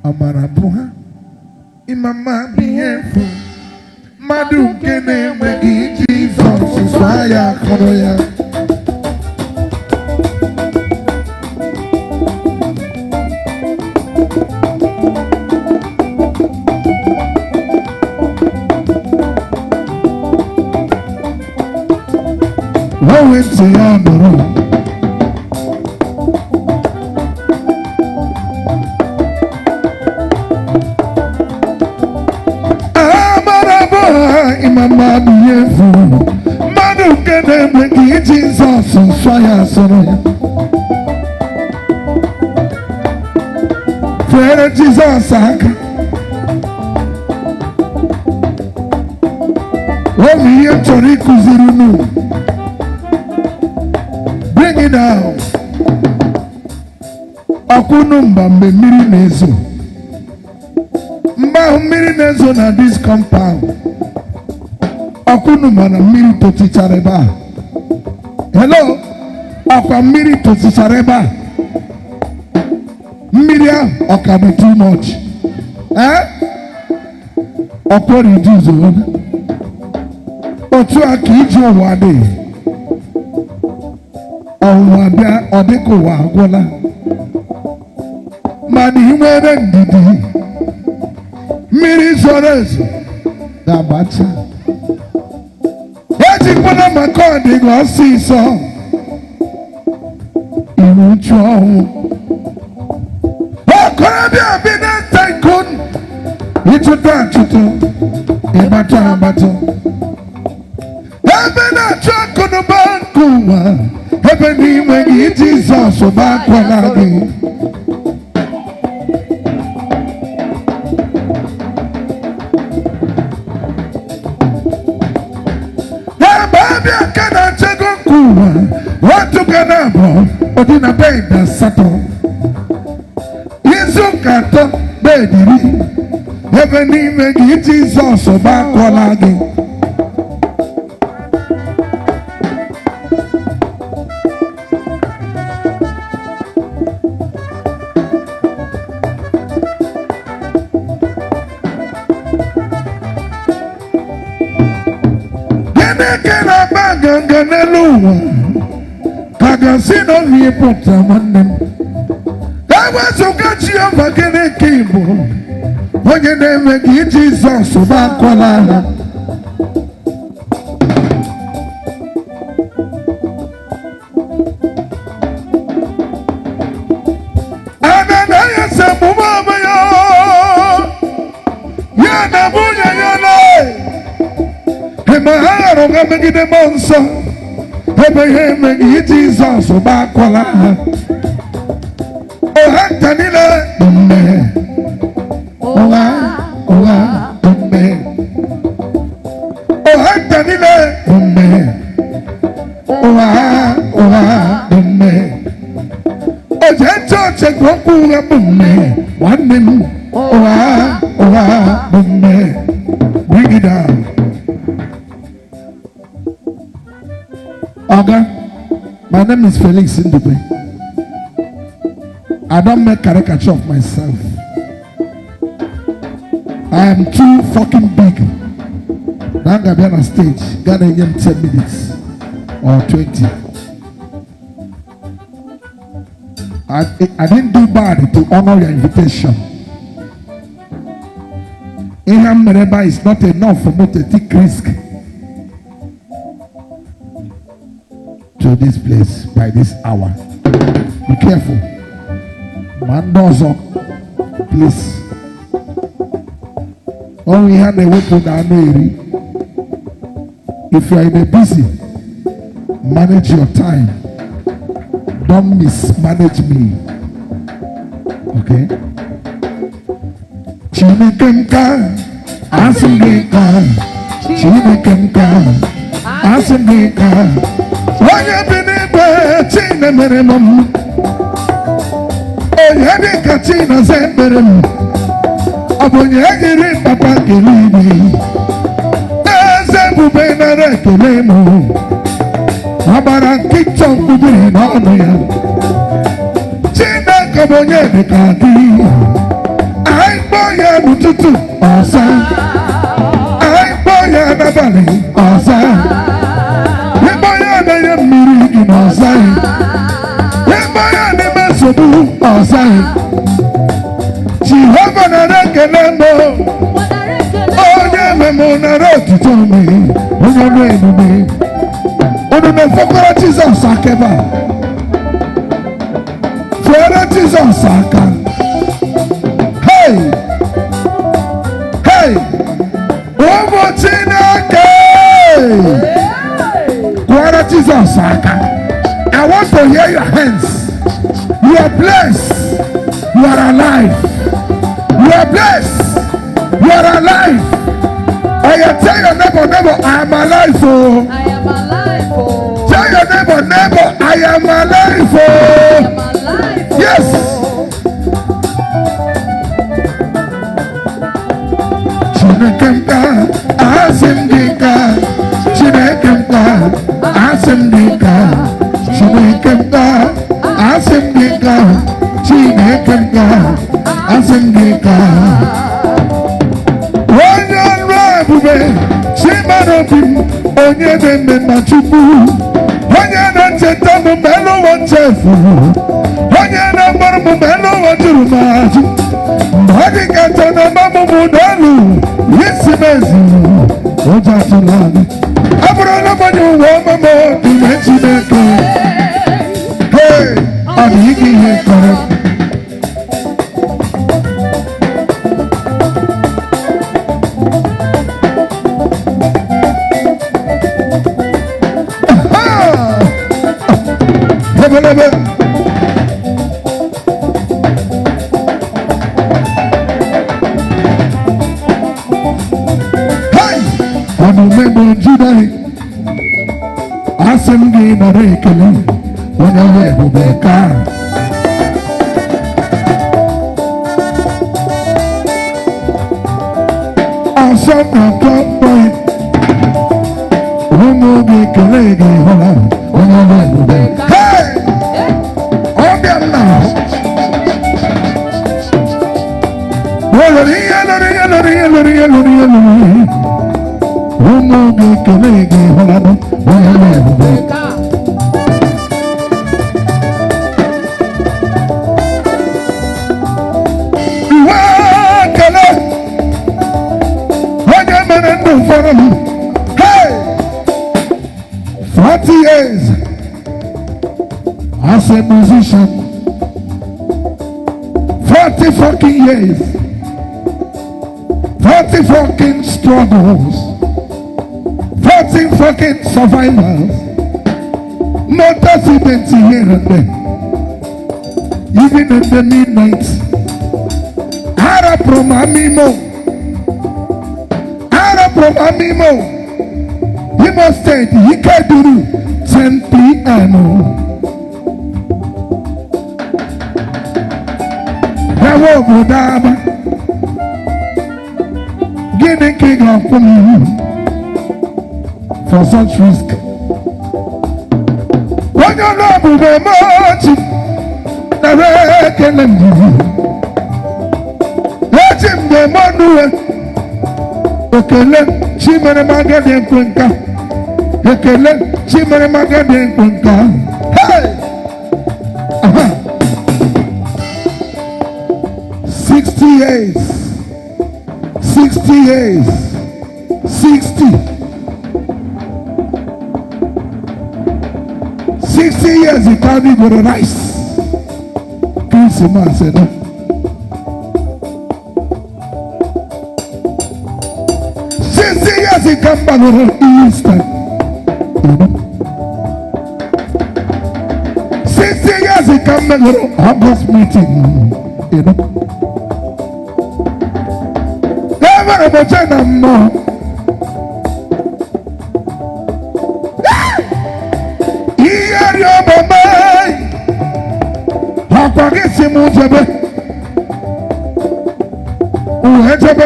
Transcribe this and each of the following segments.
Amara buha imama biyefu madu kene mwegi Jesus swaya koroya wawe tiyamuru Imama biyefu madu kene mwegi Jesus swaya soroya Frere Jesus aka Omi ye tori kuzirunu Bring it down Akunu mba mmiri nezo Mba mmiri nezo na this compound Akunu mana mmiri totichareba. Hello, akwa mmiri totichareba. Mmiri oka be too much. Opo reduce on. Otu akiji owade. Owabia odeko wa agwola. Mani nwere ndidi. Mmiri zorezo. Gabacha. Kuna makodi gosiso inucho okorabia bina taikun ituta chuto ebata bato ebena chakunu bankuwa ebeni wengi Jesus obakwalagi Watu kanabo odina beda sato Yesu kato bediri Ebeni megi Jesus obakwalagi Genekena baganganeluwa Kagasino ni puta manem. Ewa sukachi ova kene kibo. Onye neme ki Jesus obakwalala. Ananaya sabu mama yo. Yana bunya yana. Hemaharo ngamegide monso. Hebe Jesus obakwala Ohantanile Dumme Oha Dumme Ohantanile Dumme Oha Dumme Ojeto chekwokuga Dumme Wanem Oha Dumme Bring it down Ugha, my name is Felix Ndukwe. I don't make caricature of myself. I am too fucking big. Now I'm going to be on stage. Gotta give 10 minutes or 20. I didn't do bad to honor your invitation. Iham Mereba is not enough for me to take risk to this place by this hour. Be careful. Man does up. Please. Only have a weapon down there. If you are in a busy, manage your time. Don't mismanage me. Okay? Chimikemka, Asungeka, Chimikemka, Asungeka. Oye binibe chine meremom Oye dika chine zemberem Abonye giri papa giribi Eze bube na rekelemo Abara kichon kubiri na onu ya Chine kabonye dika di n'ụtụtụ ọza ịkpọ ya n'abalị ọza ịkpọ ya n'enye mmiri gị n'ọza ịkpọ ya n'ime nsogbu ọza Jehova nara ekele mbụ onye mmemme nara otuto ome onye ọrụ ebube unu na-efekwara Jizọs aka ebe a fere Jizọs aka hey hey ụmụ Chineke kwara Jizọs aka. I want to hear your hands. You are blessed. You are alive. You are blessed. You are alive. I tell your neighbor, I am alive. Oh. I am alive. Oh. Tell your neighbor, I am alive. Oh. I am alive. Oh. Yes. Chinekemka, Asimdika. Chinekemka, Asimdika. Chinekemka, Asimdika. Chinekemka, Asimdika. Onye ọrụ ebube Chimarobi onye na-eme na Chukwu onye na-echeta m mgbe n'ụwa nchefuru onye na-agbara m mgbe n'ụwa juru m ajụ mgbe ọ dị ka ncha na ọmụmụ n'elu isi m ezuru ụjọ atụla anyị ọ bụrụ na onye ụwa ọmụmụ n'ime Chineke ọ dị ike ihe kọrọ asị m gị nara ekele onye ọrụ ebube ka ọsọ na-atọ mkpọị ụmụ gị kele gị hụla onye ọrụ ebube ọbịa m na lụrụ ihe lụrụ ihe lụrụ ihe lụrụ ihe lụrụ ihe lụrụ ihe ụmụ gị kele gị hụla onye ọrụ ebube iwe kele onye mere ndụ fọrọ m 40 years as a musician 40 fucking years 40 fucking struggles 40 fucking survivors no accidents here and there even in the midnight Ara from Amimo Imo State Ikeduru 10 p.m. Yawo Budaba Guinea King of for such risk. When you love the much, the reckoning let him the manual. Okele chimere magade kwenka. Okele chimere magade kwenka. Hey! 60 years. 60 years. 60 years he can't even rise. Christmas said, 60 years he come back on Easter. 60 years he come back on August meeting. You know. Never a China more. Apagesi mujebe, uhejebe,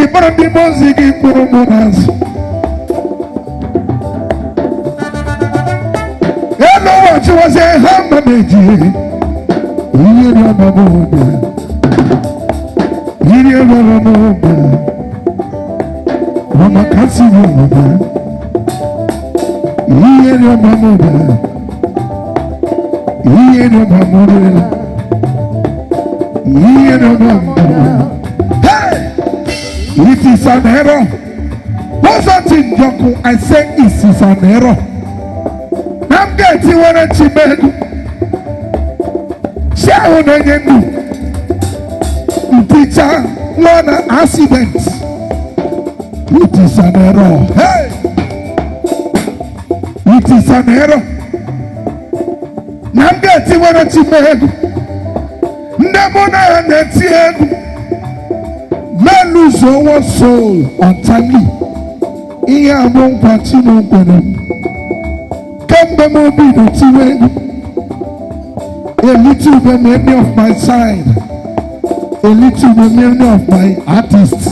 ibrandi mozigi kurumunaz. Hello, what you was a hammeji. Iyeri amabude, Iye rọrọ n'obe. Ọmọ kasi n'obe. Iye rọrọ n'obe. Iye rọrọ n'obe. Iye rọrọ n'obe. Hey! It is an error. What's that in Joko? I say it is an error. I'm getting one at Chimegu. Share on again. Teacher, one accident. It is an error. Hey! It is an error. I'm getting one at Chimegu. Nemona and Etiegu. Men lose our soul untimely. Iya won't continue with them. Come the movie to Chimegu. A little bit many of my side. A little bit many of my artists.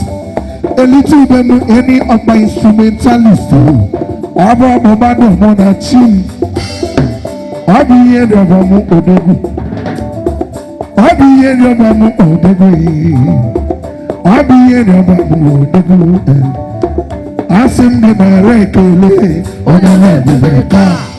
A little bit any of my instrumentalists. Aba Bobado Monachi. Abi Yedamu Odegu. Abi Yedamu Odegu. Abi Yedamu Odegu. Asim de Marekele. Ona Mabeka.